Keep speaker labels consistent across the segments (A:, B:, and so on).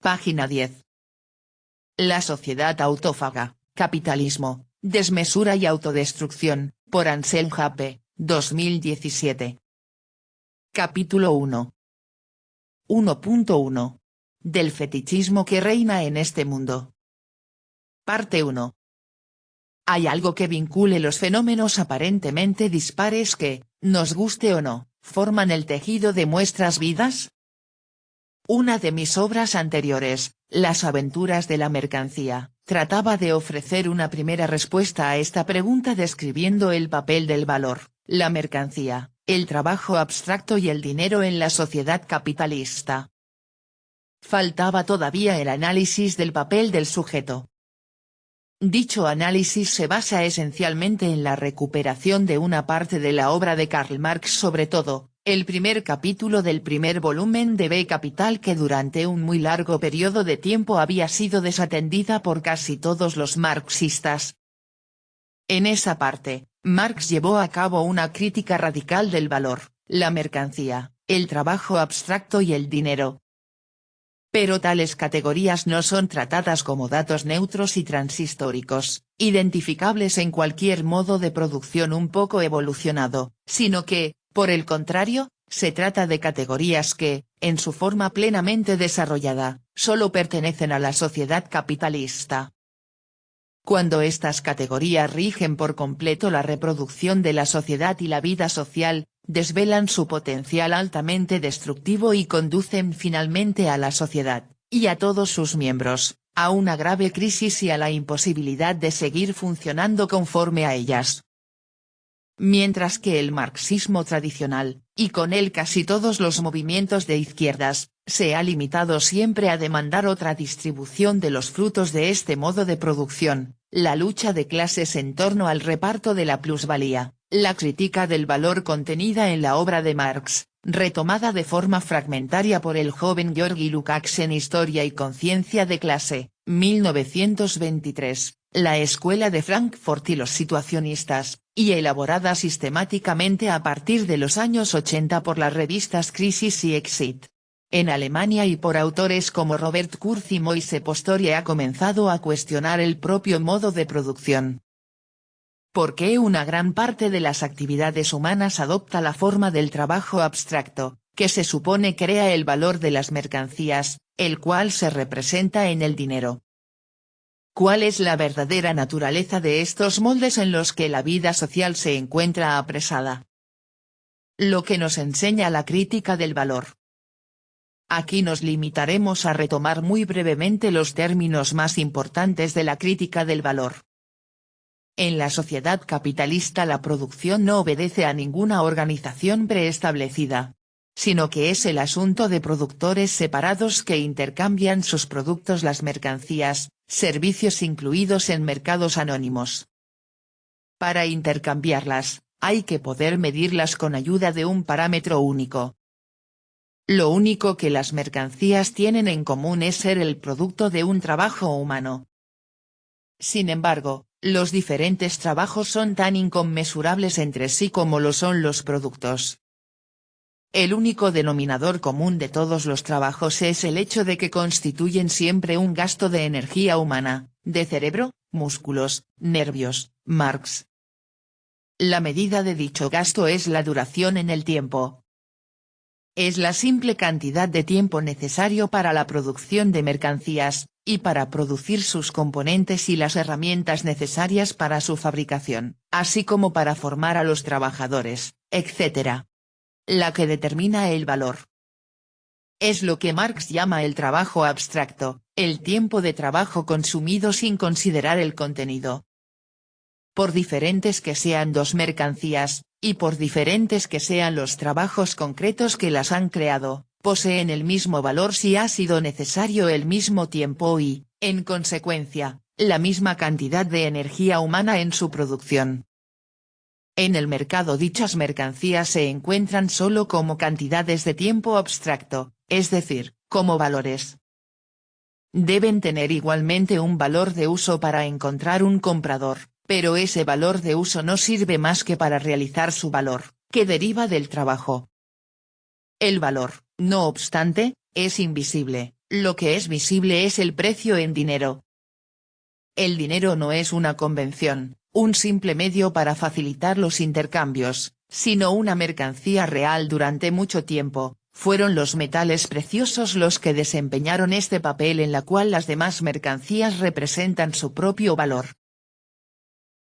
A: Página 10. La sociedad autófaga, capitalismo, desmesura y autodestrucción, por Anselm Jape, 2017. Capítulo 1. 1.1. Del fetichismo que reina en este mundo. Parte 1. ¿Hay algo que vincule los fenómenos aparentemente dispares que, nos guste o no, forman el tejido de nuestras vidas? Una de mis obras anteriores, Las aventuras de la mercancía, trataba de ofrecer una primera respuesta a esta pregunta describiendo el papel del valor, la mercancía, el trabajo abstracto y el dinero en la sociedad capitalista. Faltaba todavía el análisis del papel del sujeto. Dicho análisis se basa esencialmente en la recuperación de una parte de la obra de Karl Marx, sobre todo, el primer capítulo del primer volumen de B Capital, que durante un muy largo periodo de tiempo había sido desatendida por casi todos los marxistas. En esa parte, Marx llevó a cabo una crítica radical del valor, la mercancía, el trabajo abstracto y el dinero. Pero tales categorías no son tratadas como datos neutros y transhistóricos, identificables en cualquier modo de producción un poco evolucionado, sino que, por el contrario, se trata de categorías que, en su forma plenamente desarrollada, solo pertenecen a la sociedad capitalista. Cuando estas categorías rigen por completo la reproducción de la sociedad y la vida social, desvelan su potencial altamente destructivo y conducen finalmente a la sociedad, y a todos sus miembros, a una grave crisis y a la imposibilidad de seguir funcionando conforme a ellas. Mientras que el marxismo tradicional, y con él casi todos los movimientos de izquierdas, se ha limitado siempre a demandar otra distribución de los frutos de este modo de producción, la lucha de clases en torno al reparto de la plusvalía, la crítica del valor contenida en la obra de Marx, retomada de forma fragmentaria por el joven Georgi Lukács en Historia y conciencia de clase, 1923, la Escuela de Frankfurt y los situacionistas, y elaborada sistemáticamente a partir de los años 80 por las revistas Crisis y Exit. En Alemania y por autores como Robert Kurz y Moise Postorie ha comenzado a cuestionar el propio modo de producción. ¿Por qué una gran parte de las actividades humanas adopta la forma del trabajo abstracto, que se supone crea el valor de las mercancías, el cual se representa en el dinero? ¿Cuál es la verdadera naturaleza de estos moldes en los que la vida social se encuentra apresada? Lo que nos enseña la crítica del valor. Aquí nos limitaremos a retomar muy brevemente los términos más importantes de la crítica del valor. En la sociedad capitalista la producción no obedece a ninguna organización preestablecida, sino que es el asunto de productores separados que intercambian sus productos, las mercancías, servicios incluidos en mercados anónimos. Para intercambiarlas, hay que poder medirlas con ayuda de un parámetro único. Lo único que las mercancías tienen en común es ser el producto de un trabajo humano. Sin embargo, los diferentes trabajos son tan inconmensurables entre sí como lo son los productos. El único denominador común de todos los trabajos es el hecho de que constituyen siempre un gasto de energía humana, de cerebro, músculos, nervios. Marx. La medida de dicho gasto es la duración en el tiempo. Es la simple cantidad de tiempo necesario para la producción de mercancías, y para producir sus componentes y las herramientas necesarias para su fabricación, así como para formar a los trabajadores, etc. La que determina el valor. Es lo que Marx llama el trabajo abstracto, el tiempo de trabajo consumido sin considerar el contenido. Por diferentes que sean dos mercancías, y por diferentes que sean los trabajos concretos que las han creado, poseen el mismo valor si ha sido necesario el mismo tiempo y, en consecuencia, la misma cantidad de energía humana en su producción. En el mercado dichas mercancías se encuentran solo como cantidades de tiempo abstracto, es decir, como valores. Deben tener igualmente un valor de uso para encontrar un comprador, pero ese valor de uso no sirve más que para realizar su valor, que deriva del trabajo. El valor, no obstante, es invisible, Lo que es visible es el precio en dinero. El dinero no es una convención, un simple medio para facilitar los intercambios, sino una mercancía real durante mucho tiempo. Fueron los metales preciosos los que desempeñaron este papel en la cual las demás mercancías representan su propio valor.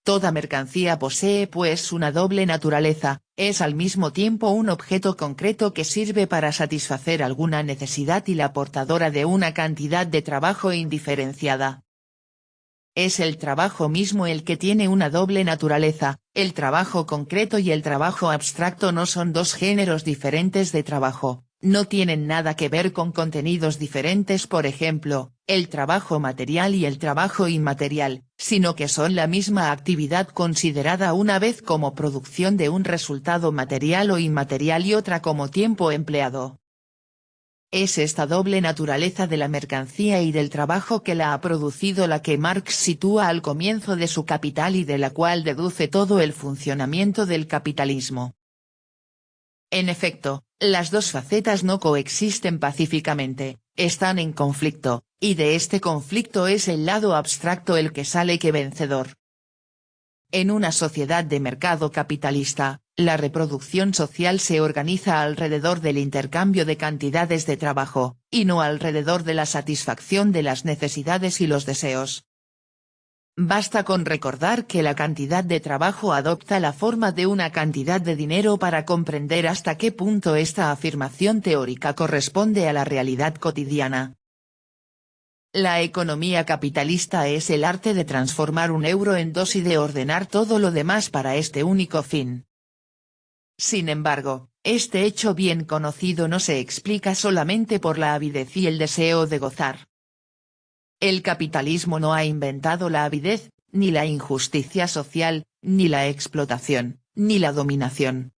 A: Toda mercancía posee pues una doble naturaleza, es al mismo tiempo un objeto concreto que sirve para satisfacer alguna necesidad y la portadora de una cantidad de trabajo indiferenciada. Es el trabajo mismo el que tiene una doble naturaleza, el trabajo concreto y el trabajo abstracto no son dos géneros diferentes de trabajo, no tienen nada que ver con contenidos diferentes, por ejemplo, el trabajo material y el trabajo inmaterial, sino que son la misma actividad considerada una vez como producción de un resultado material o inmaterial y otra como tiempo empleado. Es esta doble naturaleza de la mercancía y del trabajo que la ha producido la que Marx sitúa al comienzo de su Capital y de la cual deduce todo el funcionamiento del capitalismo. En efecto, las dos facetas no coexisten pacíficamente, están en conflicto, y de este conflicto es el lado abstracto el que sale que vencedor. En una sociedad de mercado capitalista, la reproducción social se organiza alrededor del intercambio de cantidades de trabajo, y no alrededor de la satisfacción de las necesidades y los deseos. Basta con recordar que la cantidad de trabajo adopta la forma de una cantidad de dinero para comprender hasta qué punto esta afirmación teórica corresponde a la realidad cotidiana. La economía capitalista es el arte de transformar un euro en dos y de ordenar todo lo demás para este único fin. Sin embargo, este hecho bien conocido no se explica solamente por la avidez y el deseo de gozar. El capitalismo no ha inventado la avidez, ni la injusticia social, ni la explotación, ni la dominación.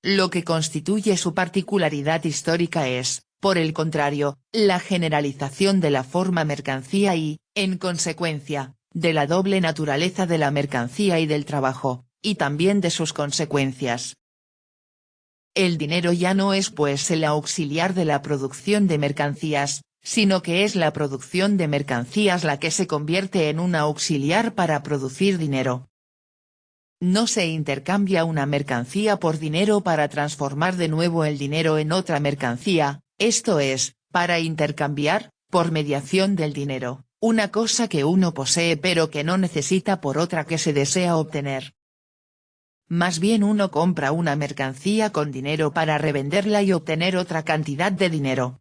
A: Lo que constituye su particularidad histórica es, por el contrario, la generalización de la forma mercancía y, en consecuencia, de la doble naturaleza de la mercancía y del trabajo, y también de sus consecuencias. El dinero ya no es pues el auxiliar de la producción de mercancías, sino que es la producción de mercancías la que se convierte en un auxiliar para producir dinero. No se intercambia una mercancía por dinero para transformar de nuevo el dinero en otra mercancía, esto es, para intercambiar, por mediación del dinero, una cosa que uno posee pero que no necesita por otra que se desea obtener. Más bien uno compra una mercancía con dinero para revenderla y obtener otra cantidad de dinero.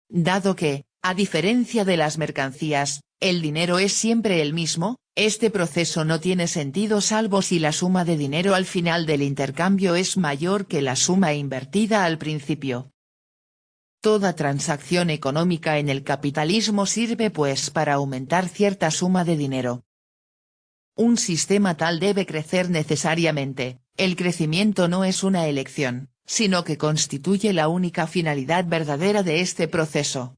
A: Dado que, a diferencia de las mercancías, el dinero es siempre el mismo, este proceso no tiene sentido salvo si la suma de dinero al final del intercambio es mayor que la suma invertida al principio. Toda transacción económica en el capitalismo sirve pues para aumentar cierta suma de dinero. Un sistema tal debe crecer necesariamente, el crecimiento no es una elección, sino que constituye la única finalidad verdadera de este proceso.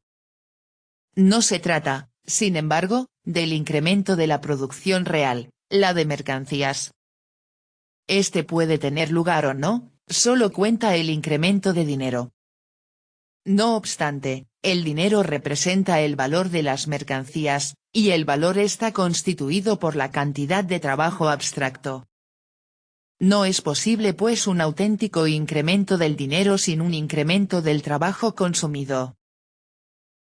A: No se trata, sin embargo, del incremento de la producción real, la de mercancías. Este puede tener lugar o no, solo cuenta el incremento de dinero. No obstante, el dinero representa el valor de las mercancías, y el valor está constituido por la cantidad de trabajo abstracto. No es posible pues un auténtico incremento del dinero sin un incremento del trabajo consumido.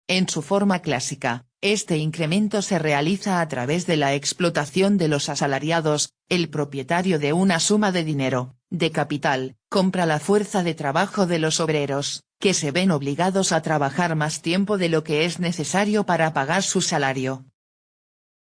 A: En su forma clásica, este incremento se realiza a través de la explotación de los asalariados, el propietario de una suma de dinero, de capital, compra la fuerza de trabajo de los obreros, que se ven obligados a trabajar más tiempo de lo que es necesario para pagar su salario.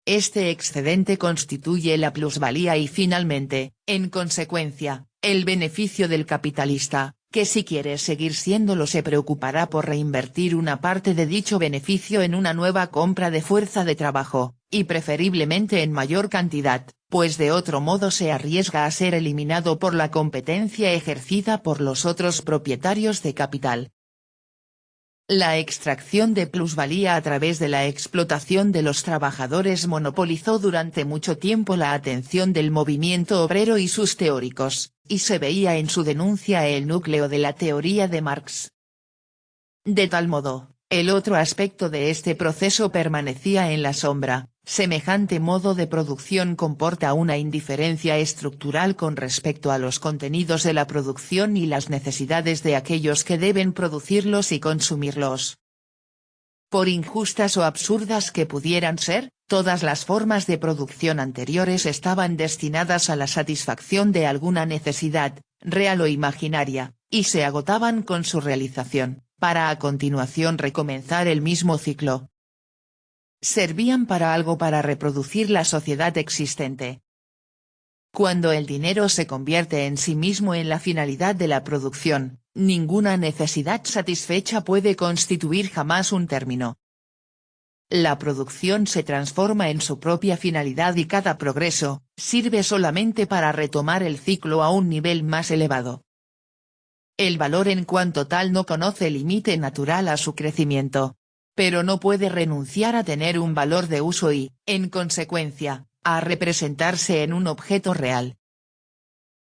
A: Este excedente constituye la plusvalía y finalmente, en consecuencia, el beneficio del capitalista, que si quiere seguir siéndolo se preocupará por reinvertir una parte de dicho beneficio en una nueva compra de fuerza de trabajo, y preferiblemente en mayor cantidad, pues de otro modo se arriesga a ser eliminado por la competencia ejercida por los otros propietarios de capital. La extracción de plusvalía a través de la explotación de los trabajadores monopolizó durante mucho tiempo la atención del movimiento obrero y sus teóricos, y se veía en su denuncia el núcleo de la teoría de Marx. De tal modo, El otro aspecto de este proceso permanecía en la sombra. Semejante modo de producción comporta una indiferencia estructural con respecto a los contenidos de la producción y las necesidades de aquellos que deben producirlos y consumirlos. Por injustas o absurdas que pudieran ser, todas las formas de producción anteriores estaban destinadas a la satisfacción de alguna necesidad, real o imaginaria, y se agotaban con su realización, para a continuación recomenzar el mismo ciclo. Servían para algo para reproducir la sociedad existente. Cuando el dinero se convierte en sí mismo en la finalidad de la producción, ninguna necesidad satisfecha puede constituir jamás un término. La producción se transforma en su propia finalidad y cada progreso, sirve solamente para retomar el ciclo a un nivel más elevado. El valor en cuanto tal no conoce límite natural a su crecimiento. Pero no puede renunciar a tener un valor de uso y, en consecuencia, a representarse en un objeto real.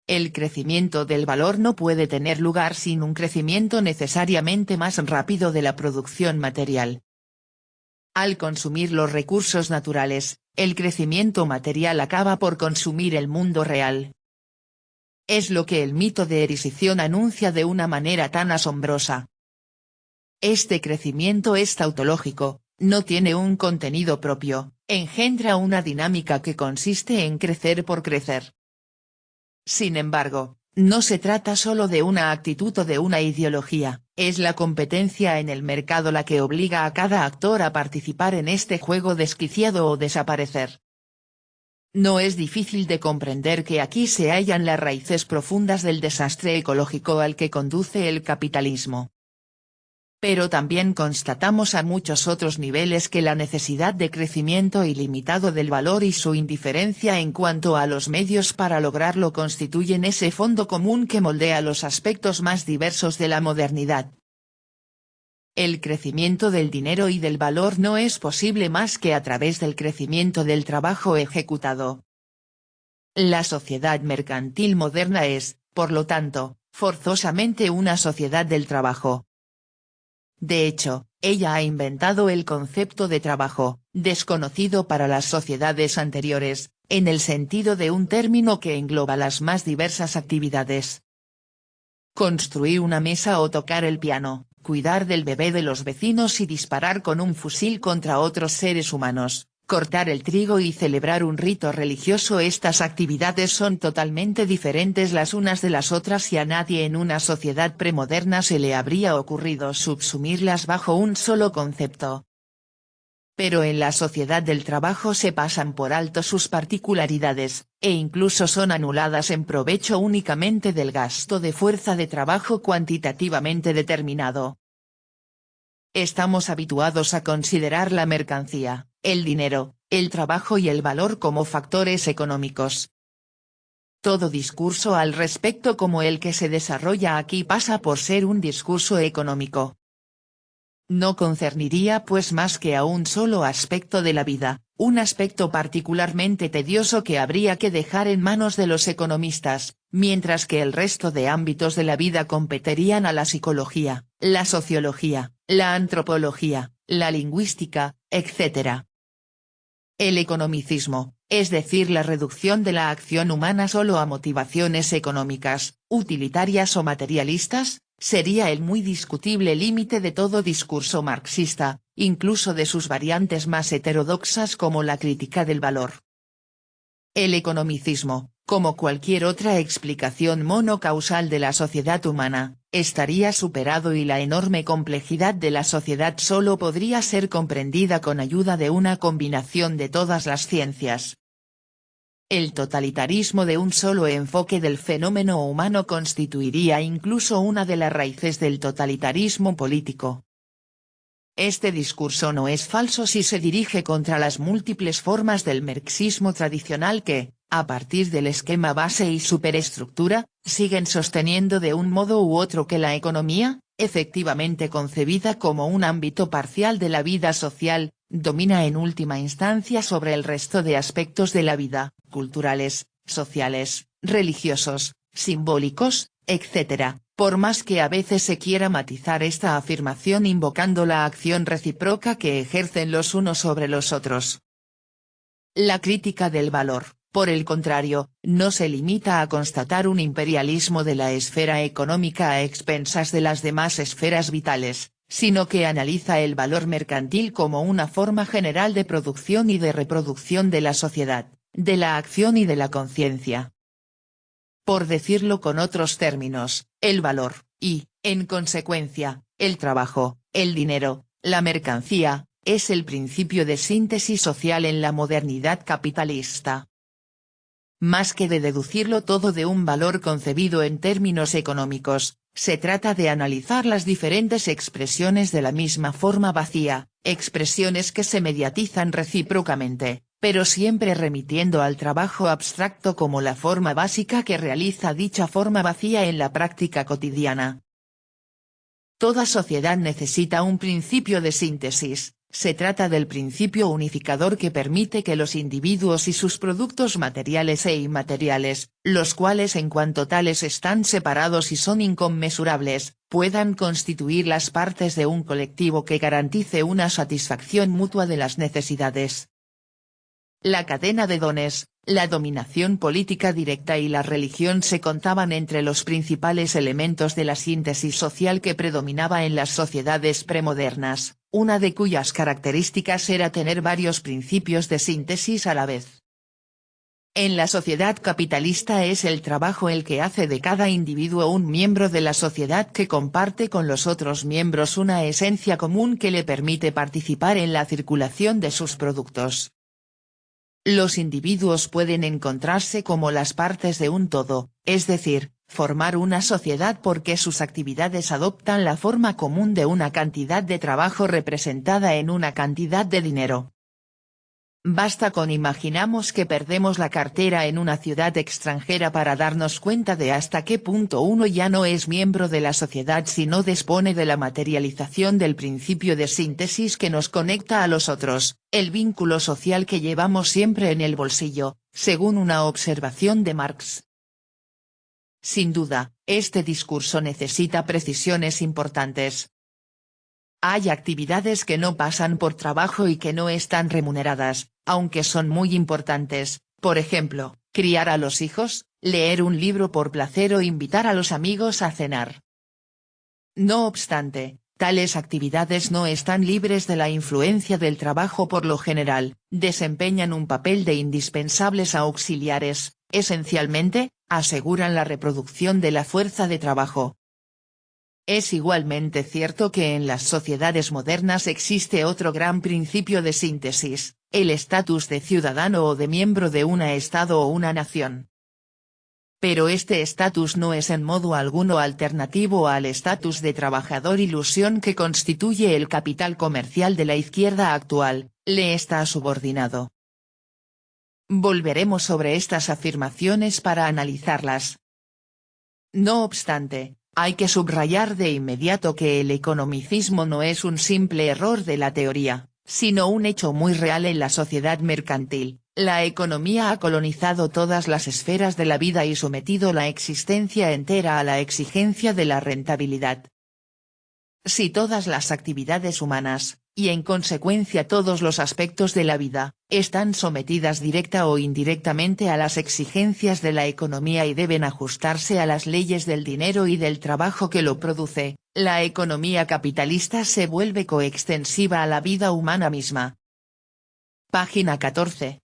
A: El crecimiento del valor no puede tener lugar sin un crecimiento necesariamente más rápido de la producción material. Al consumir los recursos naturales, el crecimiento material acaba por consumir el mundo real. Es lo que el mito de Erisición anuncia de una manera tan asombrosa. Este crecimiento es tautológico, no tiene un contenido propio, engendra una dinámica que consiste en crecer por crecer. Sin embargo, no se trata solo de una actitud o de una ideología, es la competencia en el mercado la que obliga a cada actor a participar en este juego desquiciado o desaparecer. No es difícil de comprender que aquí se hallan las raíces profundas del desastre ecológico al que conduce el capitalismo. Pero también constatamos a muchos otros niveles que la necesidad de crecimiento ilimitado del valor y su indiferencia en cuanto a los medios para lograrlo constituyen ese fondo común que moldea los aspectos más diversos de la modernidad. El crecimiento del dinero y del valor no es posible más que a través del crecimiento del trabajo ejecutado. La sociedad mercantil moderna es, por lo tanto, forzosamente una sociedad del trabajo. De hecho, ella ha inventado el concepto de trabajo, desconocido para las sociedades anteriores, en el sentido de un término que engloba las más diversas actividades. Construir una mesa o tocar el piano, cuidar del bebé de los vecinos y disparar con un fusil contra otros seres humanos, cortar el trigo y celebrar un rito religioso. Estas actividades son totalmente diferentes las unas de las otras y a nadie en una sociedad premoderna se le habría ocurrido subsumirlas bajo un solo concepto. Pero en la sociedad del trabajo se pasan por alto sus particularidades, e incluso son anuladas en provecho únicamente del gasto de fuerza de trabajo cuantitativamente determinado. Estamos habituados a considerar la mercancía, el dinero, el trabajo y el valor como factores económicos. Todo discurso al respecto como el que se desarrolla aquí pasa por ser un discurso económico. No concerniría pues más que a un solo aspecto de la vida, un aspecto particularmente tedioso que habría que dejar en manos de los economistas, mientras que el resto de ámbitos de la vida competirían a la psicología, la sociología, la antropología, la lingüística, etc. El economicismo, es decir la reducción de la acción humana solo a motivaciones económicas, utilitarias o materialistas, sería el muy discutible límite de todo discurso marxista, incluso de sus variantes más heterodoxas como la crítica del valor. El economicismo, como cualquier otra explicación monocausal de la sociedad humana, estaría superado y la enorme complejidad de la sociedad solo podría ser comprendida con ayuda de una combinación de todas las ciencias. El totalitarismo de un solo enfoque del fenómeno humano constituiría incluso una de las raíces del totalitarismo político. Este discurso no es falso si se dirige contra las múltiples formas del marxismo tradicional que, a partir del esquema base y superestructura, siguen sosteniendo de un modo u otro que la economía, efectivamente concebida como un ámbito parcial de la vida social, domina en última instancia sobre el resto de aspectos de la vida, culturales, sociales, religiosos, simbólicos, etc., por más que a veces se quiera matizar esta afirmación invocando la acción recíproca que ejercen los unos sobre los otros. La crítica del valor, por el contrario, no se limita a constatar un imperialismo de la esfera económica a expensas de las demás esferas vitales, sino que analiza el valor mercantil como una forma general de producción y de reproducción de la sociedad, de la acción y de la conciencia. Por decirlo con otros términos, el valor, y, en consecuencia, el trabajo, el dinero, la mercancía, es el principio de síntesis social en la modernidad capitalista. Más que de deducirlo todo de un valor concebido en términos económicos, se trata de analizar las diferentes expresiones de la misma forma vacía, expresiones que se mediatizan recíprocamente, pero siempre remitiendo al trabajo abstracto como la forma básica que realiza dicha forma vacía en la práctica cotidiana. Toda sociedad necesita un principio de síntesis. Se trata del principio unificador que permite que los individuos y sus productos materiales e inmateriales, los cuales en cuanto tales están separados y son inconmensurables, puedan constituir las partes de un colectivo que garantice una satisfacción mutua de las necesidades. La cadena de dones, la dominación política directa y la religión se contaban entre los principales elementos de la síntesis social que predominaba en las sociedades premodernas, una de cuyas características era tener varios principios de síntesis a la vez. En la sociedad capitalista es el trabajo el que hace de cada individuo un miembro de la sociedad que comparte con los otros miembros una esencia común que le permite participar en la circulación de sus productos. Los individuos pueden encontrarse como las partes de un todo, es decir, formar una sociedad porque sus actividades adoptan la forma común de una cantidad de trabajo representada en una cantidad de dinero. Basta con imaginamos que perdemos la cartera en una ciudad extranjera para darnos cuenta de hasta qué punto uno ya no es miembro de la sociedad si no dispone de la materialización del principio de síntesis que nos conecta a los otros, el vínculo social que llevamos siempre en el bolsillo, según una observación de Marx. Sin duda, este discurso necesita precisiones importantes. Hay actividades que no pasan por trabajo y que no están remuneradas, aunque son muy importantes, por ejemplo, criar a los hijos, leer un libro por placer o invitar a los amigos a cenar. No obstante, tales actividades no están libres de la influencia del trabajo por lo general, desempeñan un papel de indispensables auxiliares, esencialmente, aseguran la reproducción de la fuerza de trabajo. Es igualmente cierto que en las sociedades modernas existe otro gran principio de síntesis, el estatus de ciudadano o de miembro de un estado o una nación. Pero este estatus no es en modo alguno alternativo al estatus de trabajador, ilusión que constituye el capital comercial de la izquierda actual, le está subordinado. Volveremos sobre estas afirmaciones para analizarlas. No obstante, hay que subrayar de inmediato que el economicismo no es un simple error de la teoría, sino un hecho muy real en la sociedad mercantil. La economía ha colonizado todas las esferas de la vida y sometido la existencia entera a la exigencia de la rentabilidad. Si todas las actividades humanas, y en consecuencia todos los aspectos de la vida, están sometidas directa o indirectamente a las exigencias de la economía y deben ajustarse a las leyes del dinero y del trabajo que lo produce, la economía capitalista se vuelve coextensiva a la vida humana misma. Página 14.